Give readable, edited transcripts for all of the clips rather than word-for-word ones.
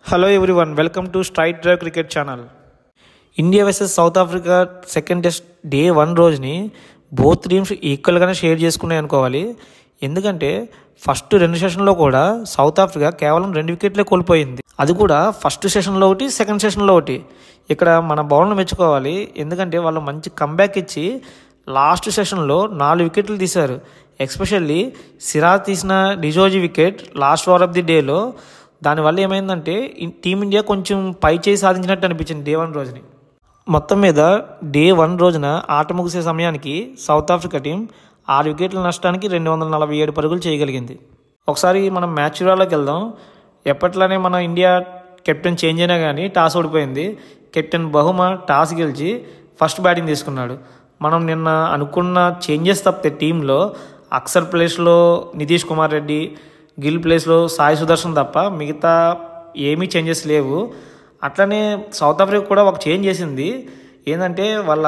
Hello everyone, welcome to Straight Drive Cricket Channel. India versus south Africa second test day 1 రోజుని both teams ఈక్వల్గానే share చేసుకున్నాయి అనుకోవాలి. ఎందుకంటే first 2 సెషన్లో కూడా south Africa కేవలం 2 వికెట్లే కోల్పోయింది. అది కూడా ఫస్ట్ సెషన్లో ఒకటి, సెకండ్ సెషన్లో ఒకటి. ఇక్కడ మన బౌలర్లు మెచ్చుకోవాలి. ఎందుకంటే వాళ్ళు మంచి కంబ్యాక్ ఇచ్చి లాస్ట్ సెషన్లో 4 వికెట్లు తీశారు. ఎస్పెషల్లీ సిరాజ్ తీసిన de Zorzi wicket last over of the డేలో. దానివల్ల ఏమైందంటే టీమిండియా కొంచెం పై చేయి సాధించినట్టు అనిపించింది డే 1 రోజుని. మొత్తం మీద డే 1 రోజున ఆట ముగిసే సమయానికి సౌత్ ఆఫ్రికా టీం 6 వికెట్ల నష్టానికి 247 పరుగులు చేయగలిగింది. ఒకసారి మనం మ్యాచ్ వివరాల్లోకి వెళ్దాం. ఎప్పట్లానే మన ఇండియా కెప్టెన్ చేంజ్ అయినా కానీ టాస్ ఓడిపోయింది. కెప్టెన్ బహుమా టాస్ గెలిచి ఫస్ట్ బ్యాటింగ్ తీసుకున్నాడు. మనం నిన్న అనుకున్న చేంజెస్ తప్పితే టీంలో అక్సర్ ప్లేస్లో నితీష్ కుమార్ రెడ్డి, గిల్ ప్లేస్లో సాయి సుదర్శన్ తప్ప మిగతా ఏమీ చేంజెస్ లేవు. అట్లనే సౌత్ ఆఫ్రికా కూడా ఒక చేంజ్ చేసింది. ఏంటంటే వాళ్ళ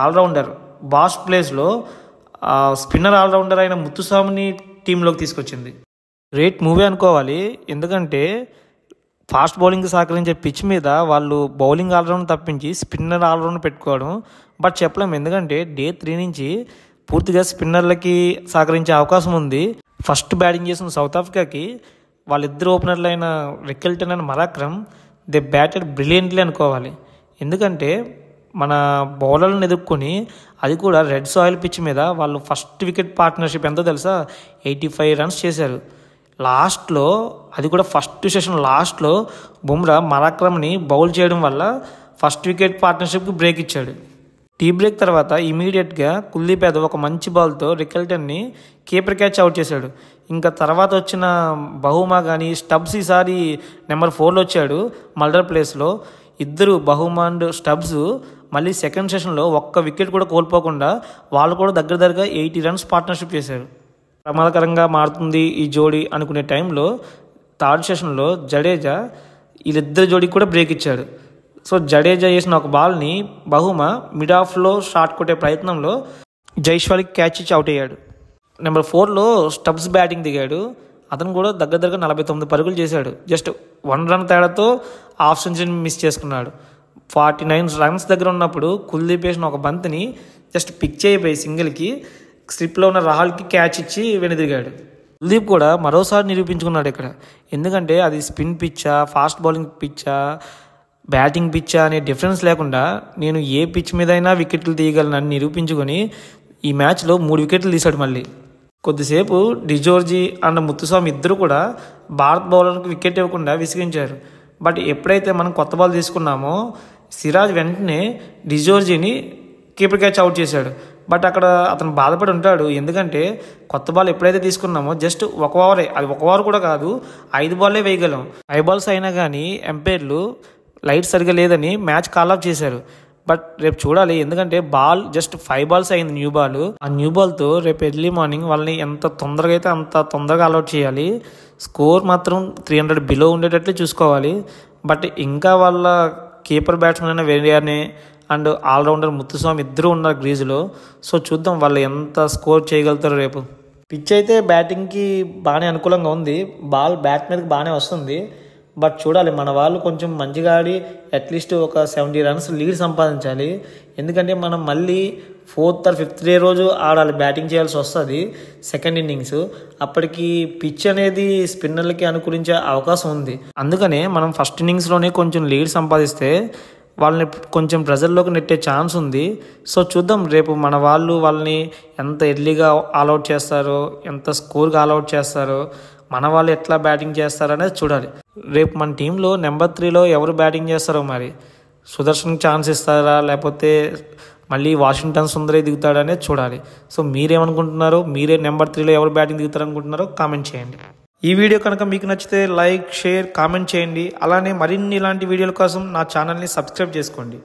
ఆల్రౌండర్ బాస్ ప్లేస్లో స్పిన్నర్ ఆల్రౌండర్ అయిన ముత్తుస్వామిని టీంలోకి తీసుకొచ్చింది. గ్రేట్ మూవీ అనుకోవాలి. ఎందుకంటే ఫాస్ట్ బౌలింగ్కి సహకరించే పిచ్ మీద వాళ్ళు బౌలింగ్ ఆల్రౌండ్ తప్పించి స్పిన్నర్ ఆల్రౌండ్ పెట్టుకోవడం బట్ చెప్పలేము. ఎందుకంటే డే 3 నుంచి పూర్తిగా స్పిన్నర్లకి సహకరించే అవకాశం ఉంది. ఫస్ట్ బ్యాటింగ్ చేసిన సౌత్ ఆఫ్రికాకి వాళ్ళిద్దరు ఓపెనర్లు అయిన Rickelton and Markram they batted brilliantly అనుకోవాలి. ఎందుకంటే మన బౌలర్లను ఎదుర్కొని అది కూడా రెడ్ సాయిల్ పిచ్ మీద వాళ్ళు ఫస్ట్ వికెట్ పార్ట్నర్షిప్ ఎంతో తెలుసా, 85 రన్స్ చేశారు. లాస్ట్లో అది కూడా ఫస్ట్ సెషన్ లాస్ట్లో బుమ్రా మరాక్రమ్ని బౌల్ చేయడం వల్ల ఫస్ట్ వికెట్ పార్ట్నర్షిప్కి బ్రేక్ ఇచ్చాడు. టీ బ్రేక్ తర్వాత ఇమీడియట్గా కుల్దీప్ యాదవ్ ఒక మంచి బాల్తో రికెల్టన్ని కీపర్ క్యాచ్ అవుట్ చేశాడు. ఇంకా తర్వాత వచ్చిన బహుమా కానీ స్టబ్స్ ఈసారి నెంబర్ 4లో వచ్చాడు మల్డర్ ప్లేస్లో. ఇద్దరు బహుమా అండ్ స్టబ్స్ మళ్ళీ సెకండ్ సెషన్లో ఒక్క వికెట్ కూడా కోల్పోకుండా వాళ్ళు కూడా దగ్గరగా 80 రన్స్ పార్ట్నర్షిప్ చేశారు. ప్రమాదకరంగా మారుతుంది ఈ జోడీ అనుకునే టైంలో థర్డ్ సెషన్లో జడేజా వీళ్ళిద్దరు జోడీకి కూడా బ్రేక్ ఇచ్చాడు. సో జడేజా చేసిన ఒక బాల్ని బహుమా మిడ్ ఆఫ్లో షాట్ కొట్టే ప్రయత్నంలో జైస్వాల్కి క్యాచ్ ఇచ్చి అవుట్ అయ్యాడు. నెంబర్ 4లో స్టబ్స్ బ్యాటింగ్ దిగాడు. అతను కూడా దగ్గరగా 49 పరుగులు చేశాడు. జస్ట్ 1 రన్ తేడాతో హాఫ్ సెంచరీ మిస్ చేసుకున్నాడు. 49 రన్స్ దగ్గర ఉన్నప్పుడు కుల్దీప్ వేసిన ఒక బంతిని జస్ట్ పిక్ చేయబోయి సింగిల్కి స్ట్రిప్లో ఉన్న రాహుల్కి క్యాచ్ ఇచ్చి వెనుదిరిగాడు. కుల్దీప్ కూడా మరోసారి నిరూపించుకున్నాడు ఇక్కడ. ఎందుకంటే అది స్పిన్ పిచ్చా, ఫాస్ట్ బౌలింగ్ పిచ్చా, బ్యాటింగ్ పిచ్చా అనే డిఫరెన్స్ లేకుండా నేను ఏ పిచ్ మీద అయినా వికెట్లు తీయగలనని నిరూపించుకొని ఈ మ్యాచ్లో 3 వికెట్లు తీశాడు. మళ్ళీ కొద్దిసేపు డిజోర్జీ అండ్ ముత్తుస్వామి ఇద్దరు కూడా భారత్ బౌలర్కి వికెట్ ఇవ్వకుండా విసిగించారు. బట్ ఎప్పుడైతే మనం కొత్త బాల్ తీసుకున్నామో సిరాజ్ వెంటనే డిజోర్జీని కీపర్ క్యాచ్ అవుట్ చేశాడు. బట్ అక్కడ అతను బాధపడి ఉంటాడు. ఎందుకంటే కొత్త బాల్ ఎప్పుడైతే తీసుకున్నామో జస్ట్ 1 ఓవరే, అది 1 ఓవర్ కూడా కాదు, 5 బాల్లే వేయగలం. 5 బాల్స్ అయినా కానీ ఎంపైర్లు లైట్ సరిగా లేదని మ్యాచ్ కాల్ ఆఫ్ చేశారు. బట్ రేపు చూడాలి. ఎందుకంటే బాల్ జస్ట్ 5 బాల్స్ అయింది, న్యూ బాల్. ఆ న్యూ బాల్తో రేపు ఎర్లీ మార్నింగ్ వాళ్ళని ఎంత తొందరగా అయితే అంత తొందరగా అలౌట్ చేయాలి. స్కోర్ మాత్రం 300 బిలో ఉండేటట్లు చూసుకోవాలి. బట్ ఇంకా వాళ్ళ కీపర్ బ్యాట్స్మెన్ అయిన వెరియానే అండ్ ఆల్రౌండర్ ముత్తుస్వామి ఇద్దరు ఉన్నారు గ్రీజులో. సో చూద్దాం వాళ్ళు ఎంత స్కోర్ చేయగలుగుతారు రేపు. పిచ్ అయితే బ్యాటింగ్కి బాగానే అనుకూలంగా ఉంది. బాల్ బ్యాట్ మీదకి బాగానే వస్తుంది. బట్ చూడాలి, మన వాళ్ళు కొంచెం మంచిగా ఆడి అట్లీస్ట్ ఒక 70 రన్స్ లీడ్ సంపాదించాలి. ఎందుకంటే మనం మళ్ళీ 4th or 5th డే రోజు ఆడాలి, బ్యాటింగ్ చేయాల్సి వస్తుంది సెకండ్ ఇన్నింగ్స్. అప్పటికి పిచ్ అనేది స్పిన్నర్లకి అనుకూలించే అవకాశం ఉంది. అందుకనే మనం ఫస్ట్ ఇన్నింగ్స్లోనే కొంచెం లీడ్ సంపాదిస్తే వాళ్ళని కొంచెం ప్రెజర్లోకి నెట్టే ఛాన్స్ ఉంది. సో చూద్దాం రేపు మన వాళ్ళు వాళ్ళని ఎంత ఎర్లీగా ఆల్అవుట్ చేస్తారో, ఎంత స్కోర్గా ఆల్అవుట్ చేస్తారో, మన వాళ్ళు ఎట్లా బ్యాటింగ్ చేస్తారనేది చూడాలి. రేపు మన టీంలో నెంబర్ 3లో ఎవరు బ్యాటింగ్ చేస్తారో మరి. సుదర్శన్కి ఛాన్స్ ఇస్తారా లేకపోతే మళ్ళీ వాషింగ్టన్ సుందరే దిగుతాడనేది చూడాలి. సో మీరేమనుకుంటున్నారో, మీరే నెంబర్ 3లో ఎవరు బ్యాటింగ్ దిగుతారనుకుంటున్నారో కామెంట్ చేయండి. ఈ వీడియో కనుక మీకు నచ్చితే లైక్, షేర్, కామెంట్ చేయండి. అలానే మరిన్ని ఇలాంటి వీడియోల కోసం నా ఛానల్ని సబ్స్క్రైబ్ చేసుకోండి.